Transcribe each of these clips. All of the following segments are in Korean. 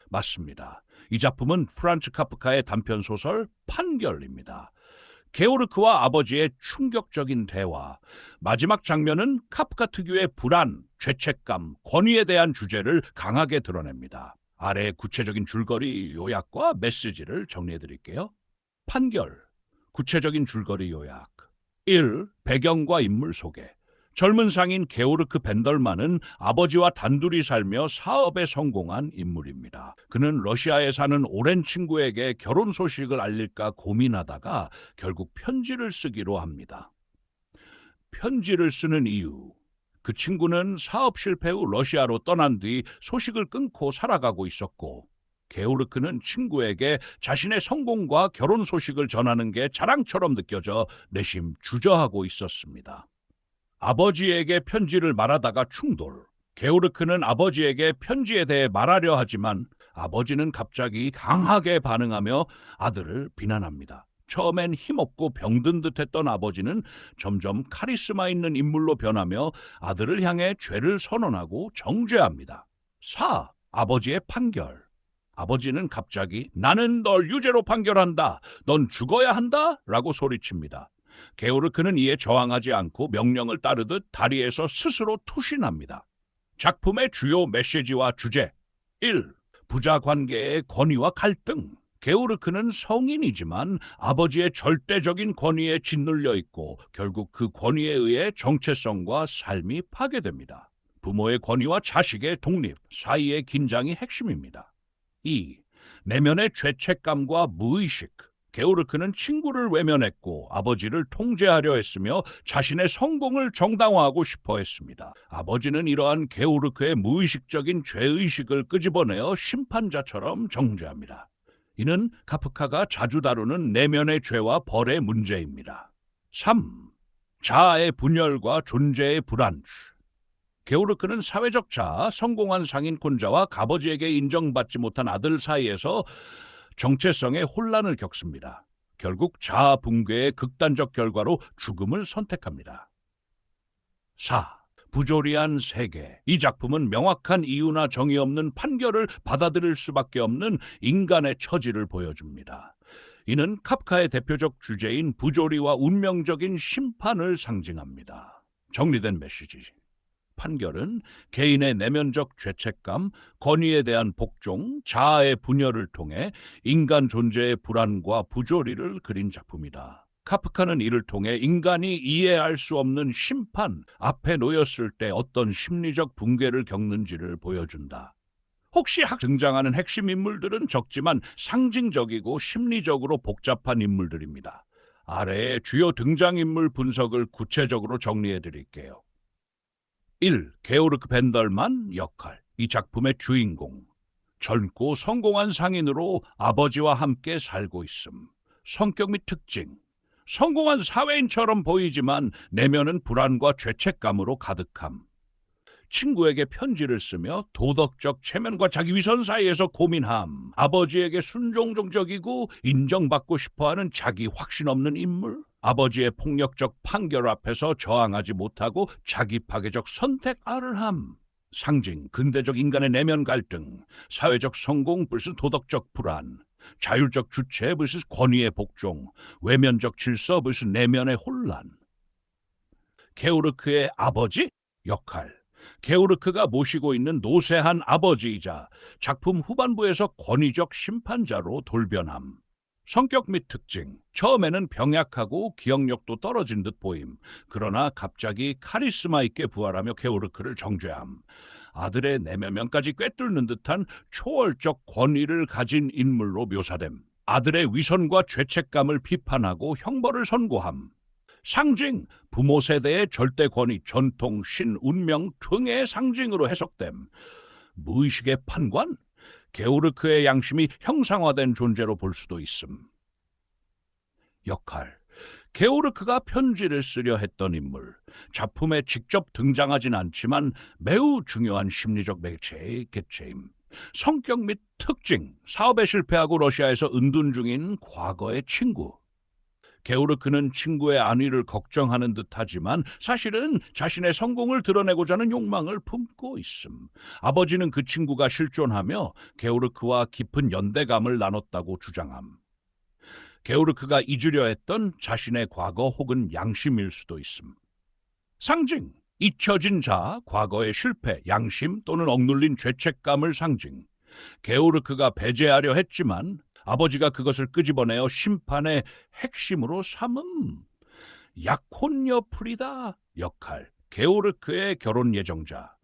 맞습니다. 이 작품은 프란츠 카프카의 단편소설 판결입니다. 게오르크와 아버지의 충격적인 대화, 마지막 장면은 카프카 특유의 불안, 죄책감, 권위에 대한 주제를 강하게 드러냅니다. 아래 구체적인 줄거리 요약과 메시지를 정리해드릴게요. 판결, 구체적인 줄거리 요약. 1. 배경과 인물 소개. 젊은 상인 게오르크 벤덜만은 아버지와 단둘이 살며 사업에 성공한 인물입니다. 그는 러시아에 사는 오랜 친구에게 결혼 소식을 알릴까 고민하다가 결국 편지를 쓰기로 합니다. 편지를 쓰는 이유. 그 친구는 사업 실패 후 러시아로 떠난 뒤 소식을 끊고 살아가고 있었고, 게오르크는 친구에게 자신의 성공과 결혼 소식을 전하는 게 자랑처럼 느껴져 내심 주저하고 있었습니다. 아버지에게 편지를 말하다가 충돌. 게오르크는 아버지에게 편지에 대해 말하려 하지만 아버지는 갑자기 강하게 반응하며 아들을 비난합니다. 처음엔 힘없고 병든 듯했던 아버지는 점점 카리스마 있는 인물로 변하며 아들을 향해 죄를 선언하고 정죄합니다. 4. 아버지의 판결. 아버지는 갑자기 나는 널 유죄로 판결한다. 넌 죽어야 한다. 라고 소리칩니다. 게오르크는 이에 저항하지 않고 명령을 따르듯 다리에서 스스로 투신합니다. 작품의 주요 메시지와 주제. 1. 부자 관계의 권위와 갈등. 게오르크는 성인이지만 아버지의 절대적인 권위에 짓눌려 있고 결국 그 권위에 의해 정체성과 삶이 파괴됩니다. 부모의 권위와 자식의 독립 사이의 긴장이 핵심입니다. 2. 내면의 죄책감과 무의식. 게오르크는 친구를 외면했고 아버지를 통제하려 했으며 자신의 성공을 정당화하고 싶어 했습니다. 아버지는 이러한 게오르크의 무의식적인 죄의식을 끄집어내어 심판자처럼 정죄합니다. 이는 카프카가 자주 다루는 내면의 죄와 벌의 문제입니다. 3. 자아의 분열과 존재의 불안. 게오르크는 사회적 자아, 성공한 상인권자와 아버지에게 인정받지 못한 아들 사이에서 정체성의 혼란을 겪습니다. 결국 자아 붕괴의 극단적 결과로 죽음을 선택합니다. 4. 부조리한 세계. 이 작품은 명확한 이유나 정의 없는 판결을 받아들일 수밖에 없는 인간의 처지를 보여줍니다. 이는 카프카의 대표적 주제인 부조리와 운명적인 심판을 상징합니다. 정리된 메시지. 판결은 개인의 내면적 죄책감, 권위에 대한 복종, 자아의 분열을 통해 인간 존재의 불안과 부조리를 그린 작품이다. 카프카는 이를 통해 인간이 이해할 수 없는 심판 앞에 놓였을 때 어떤 심리적 붕괴를 겪는지를 보여준다. 혹시 등장하는 핵심 인물들은 적지만 상징적이고 심리적으로 복잡한 인물들입니다. 아래의 주요 등장인물 분석을 구체적으로 정리해 드릴게요. 1. 게오르크 벤덜만 역할. 이 작품의 주인공. 젊고 성공한 상인으로 아버지와 함께 살고 있음. 성격 및 특징. 성공한 사회인처럼 보이지만 내면은 불안과 죄책감으로 가득함. 친구에게 편지를 쓰며 도덕적 체면과 자기 위선 사이에서 고민함. 아버지에게 순종적이고 인정받고 싶어하는 자기 확신 없는 인물. 아버지의 폭력적 판결 앞에서 저항하지 못하고 자기 파괴적 선택을 함. 상징, 근대적 인간의 내면 갈등, 사회적 성공 vs 도덕적 불안, 자율적 주체 vs 권위의 복종, 외면적 질서 vs 내면의 혼란. 게오르크의 아버지 역할. 게오르크가 모시고 있는 노쇠한 아버지이자 작품 후반부에서 권위적 심판자로 돌변함. 성격 및 특징. 처음에는 병약하고 기억력도 떨어진 듯 보임. 그러나 갑자기 카리스마 있게 부활하며 게오르크를 정죄함. 아들의 내면까지 꿰뚫는 듯한 초월적 권위를 가진 인물로 묘사됨. 아들의 위선과 죄책감을 비판하고 형벌을 선고함. 상징, 부모 세대의 절대 권위, 전통, 신, 운명 등의 상징으로 해석됨. 무의식의 판관, 게오르크의 양심이 형상화된 존재로 볼 수도 있음. 역할, 게오르크가 편지를 쓰려 했던 인물. 작품에 직접 등장하진 않지만 매우 중요한 심리적 매체의 개체임. 성격 및 특징, 사업에 실패하고 러시아에서 은둔 중인 과거의 친구. 게오르크는 친구의 안위를 걱정하는 듯하지만 사실은 자신의 성공을 드러내고자 하는 욕망을 품고 있음. 아버지는 그 친구가 실존하며 게오르크와 깊은 연대감을 나눴다고 주장함. 게오르크가 잊으려 했던 자신의 과거 혹은 양심일 수도 있음. 상징, 잊혀진 자, 과거의 실패, 양심 또는 억눌린 죄책감을 상징. 게오르크가 배제하려 했지만 아버지가 그것을 끄집어내어 심판의 핵심으로 삼음. 약혼녀 프리다 역할, 게오르크의 결혼 예정자.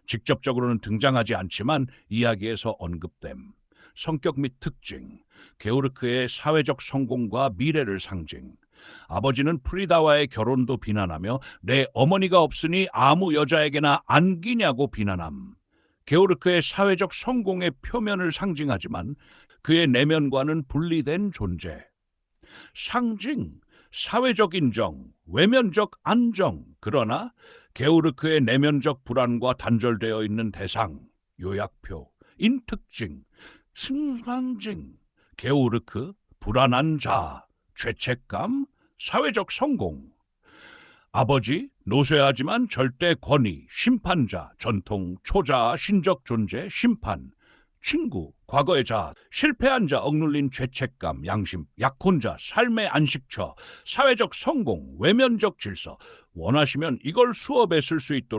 직접적으로는 등장하지 않지만 이야기에서 언급됨. 성격 및 특징, 게오르크의 사회적 성공과 미래를 상징. 아버지는 프리다와의 결혼도 비난하며 내 어머니가 없으니 아무 여자에게나 안기냐고 비난함. 게오르크의 사회적 성공의 표면을 상징하지만 그의 내면과는 분리된 존재. 상징, 사회적 인정, 외면적 안정. 그러나 게오르크의 내면적 불안과 단절되어 있는 대상, 요약표, 인특징, 승상징, 게오르크, 불안한 자, 죄책감, 사회적 성공. 아버지, 노쇠하지만 절대 권위, 심판자, 전통, 초자, 신적 존재, 심판. 친구, 과거의 자, 실패한 자, 억눌린 죄책감, 양심, 약혼자, 삶의 안식처, 사회적 성공, 외면적 질서. 원하시면 이걸 수업에 쓸 수 있도록